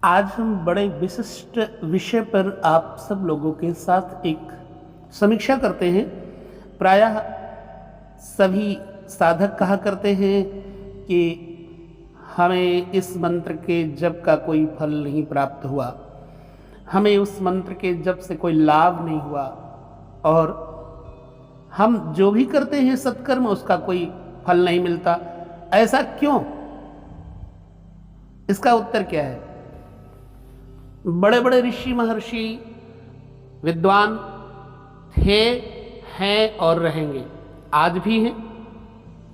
आज हम बड़े विशिष्ट विषय पर आप सब लोगों के साथ एक समीक्षा करते हैं। प्रायः सभी साधक कहा करते हैं कि हमें इस मंत्र के जप का कोई फल नहीं प्राप्त हुआ, हमें उस मंत्र के जप से कोई लाभ नहीं हुआ, और हम जो भी करते हैं सत्कर्म उसका कोई फल नहीं मिलता। ऐसा क्यों? इसका उत्तर क्या है? बड़े बड़े ऋषि महर्षि विद्वान थे, हैं और रहेंगे। आज भी हैं,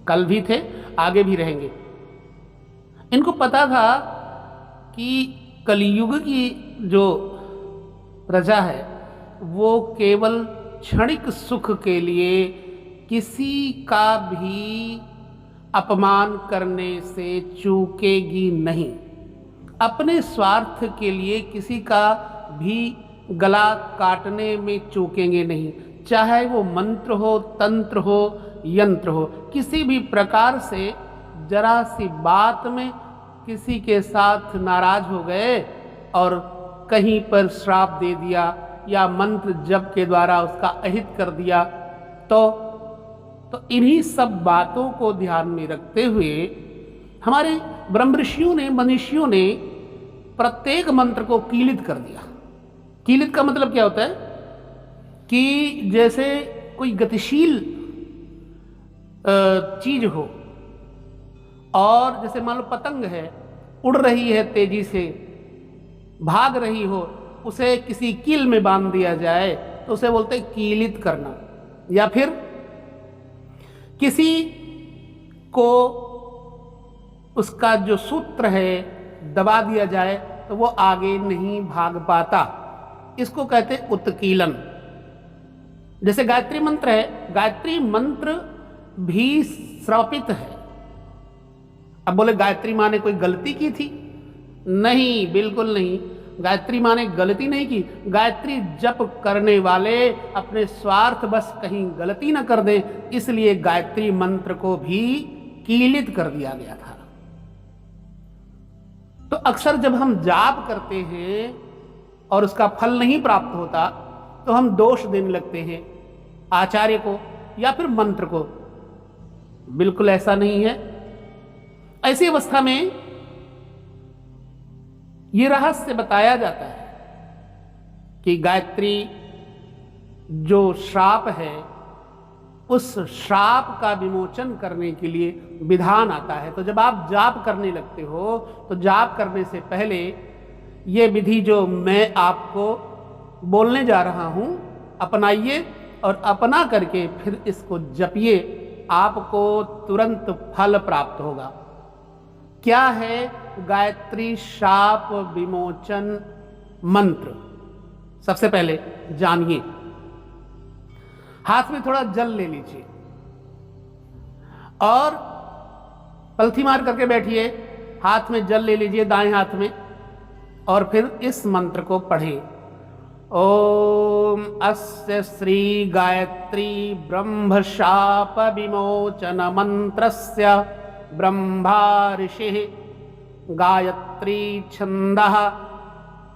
कल भी थे, आगे भी रहेंगे। इनको पता था कि कलियुग की जो प्रजा है वो केवल क्षणिक सुख के लिए किसी का भी अपमान करने से चूकेगी नहीं, अपने स्वार्थ के लिए किसी का भी गला काटने में चूकेंगे नहीं। चाहे वो मंत्र हो, तंत्र हो, यंत्र हो, किसी भी प्रकार से जरा सी बात में किसी के साथ नाराज हो गए और कहीं पर श्राप दे दिया या मंत्र जप के द्वारा उसका अहित कर दिया, तो इन्हीं सब बातों को ध्यान में रखते हुए हमारे ब्रह्म ऋषियों ने, मनीषियों ने प्रत्येक मंत्र को कीलित कर दिया। कीलित का मतलब क्या होता है कि जैसे कोई गतिशील चीज हो, और जैसे मान लो पतंग है, उड़ रही है, तेजी से भाग रही हो, उसे किसी कील में बांध दिया जाए तो उसे बोलते हैं कीलित करना। या फिर किसी को उसका जो सूत्र है दबा दिया जाए तो वो आगे नहीं भाग पाता, इसको कहते हैं उत्कीलन। जैसे गायत्री मंत्र है, गायत्री मंत्र भी श्रापित है। अब बोले गायत्री माँ ने कोई गलती की थी? नहीं, बिल्कुल नहीं। गायत्री माँ ने गलती नहीं की। गायत्री जप करने वाले अपने स्वार्थ बस कहीं गलती न कर दें, इसलिए गायत्री मंत्र को भी कीलित कर दिया गया था। तो अक्सर जब हम जाप करते हैं और उसका फल नहीं प्राप्त होता तो हम दोष देने लगते हैं आचार्य को या फिर मंत्र को। बिल्कुल ऐसा नहीं है। ऐसी अवस्था में ये रहस्य बताया जाता है कि गायत्री जो श्राप है, उस श्राप का विमोचन करने के लिए विधान आता है। तो जब आप जाप करने लगते हो तो जाप करने से पहले ये विधि जो मैं आपको बोलने जा रहा हूं अपनाइए, और अपना करके फिर इसको जपिए, आपको तुरंत फल प्राप्त होगा। क्या है गायत्री शाप विमोचन मंत्र? सबसे पहले जानिए। हाथ में थोड़ा जल ले लीजिए और पलथी मार करके बैठिए। हाथ में जल ले लीजिए, दाएं हाथ में, और फिर इस मंत्र को पढ़ें। ओम अस्य श्री गायत्री ब्रह्म शाप विमोचन मंत्रस्य ब्रह्मा ऋषिः गायत्री छंदः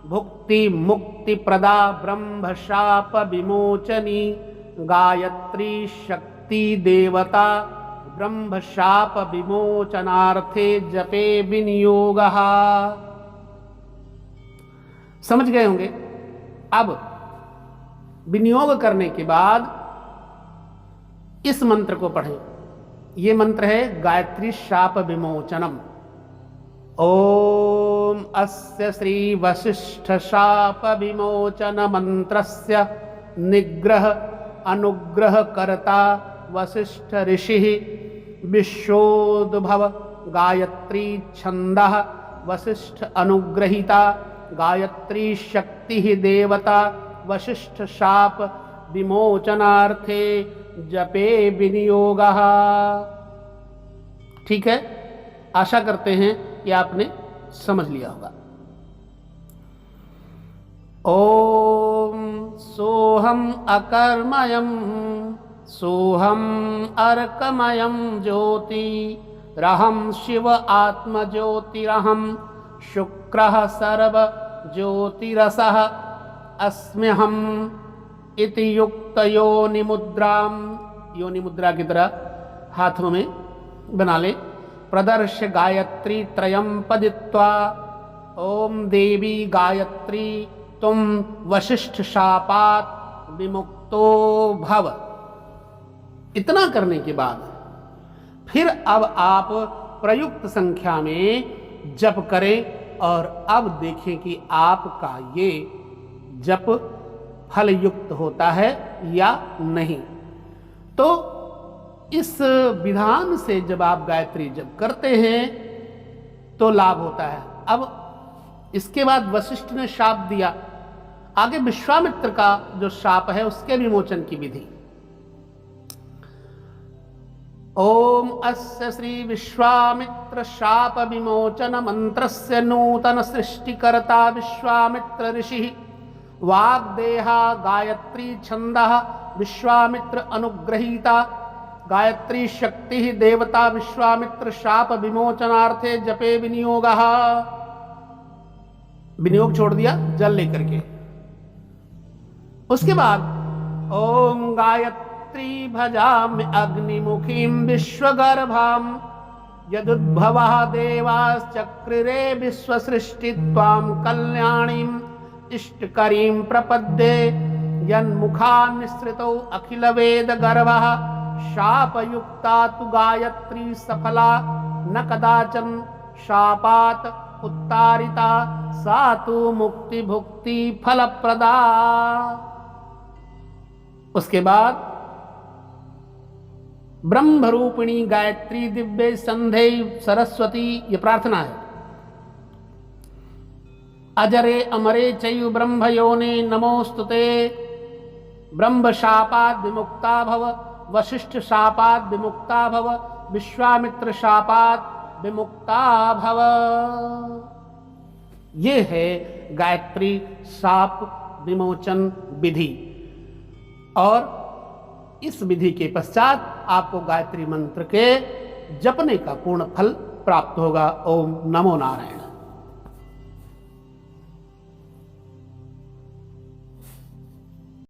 भुक्ति मुक्ति प्रदा ब्रह्म शाप विमोचनी गायत्री शक्ति देवता ब्रह्म शाप विमोचनार्थे जपे विनियोगः। समझ गए होंगे। अब विनियोग करने के बाद इस मंत्र को पढ़ें। ये मंत्र है गायत्री शाप विमोचनम। ओम अस्य श्री वशिष्ठ शाप विमोचन मंत्रस्य निग्रह अनुग्रह कर्ता वशिष्ठ ऋषि विश्वोद्भव गायत्री छंदः वशिष्ठ अनुग्रहीता गायत्री शक्ति देवता वशिष्ठ शाप विमोचनार्थे जपे विनियोगः। ठीक है, आशा करते हैं कि आपने समझ लिया होगा। ओम सोहम अकर्मयम सोहम अर्कमयम ज्योति रहम शिव आत्म ज्योतिरहम शुक्रः सर्व ज्योतिरसः अस्म्यहम् इति युक्त योनि मुद्रा की तरह हाथों में बना ले। प्रदर्श्य गायत्री त्रयं पदित्वा ओम देवी गायत्री तुम वशिष्ठ शापात विमुक्तो भव। इतना करने के बाद फिर अब आप प्रयुक्त संख्या में जप करें और अब देखें कि आपका ये जप फल युक्त होता है या नहीं। तो इस विधान से जब आप गायत्री जप करते हैं तो लाभ होता है। अब इसके बाद वशिष्ठ ने शाप दिया, आगे विश्वामित्र का जो शाप है उसके विमोचन की विधि। ओम अस्य श्री विश्वामित्र शाप विमोचन मंत्रस्य नूतन सृष्टिकर्ता विश्वामित्र ऋषि वाग्देहा गायत्री छंदः विश्वामित्र अनुग्रहीता गायत्री शक्ति देवता विश्वामित्र शाप विमोचनार्थे जपे विनियोगः। विनियोग छोड़ दिया जल लेकर के। उसके बाद ओम गायत्री भजामि अग्निमुखीं विश्वगर्भां यदुद्भवः देवाश्चक्रिरे विश्वसृष्टि त्वां कल्याणीं इष्टकरीं प्रपद्ये यन्मुखान्निसृतौ अखिल वेद गर्भः शापयुक्ता तु गायत्री सफला न कदाचन शापात उत्तारिता सा तु मुक्ति भुक्ति फलप्रदा। उसके बाद ब्रह्मरूपिणी गायत्री दिव्य संधे सरस्वती, ये प्रार्थना है। अजरे अमरे चैव ब्रह्मयोने नमोस्तुते ब्रह्म शापाद विमुक्ता भव वशिष्ठ शापाद विमुक्ता भव विश्वामित्र शापाद विमुक्ता भव। ये है गायत्री शाप विमोचन विधि। और इस विधि के पश्चात आपको गायत्री मंत्र के जपने का पूर्ण फल प्राप्त होगा। ओम नमो नारायण।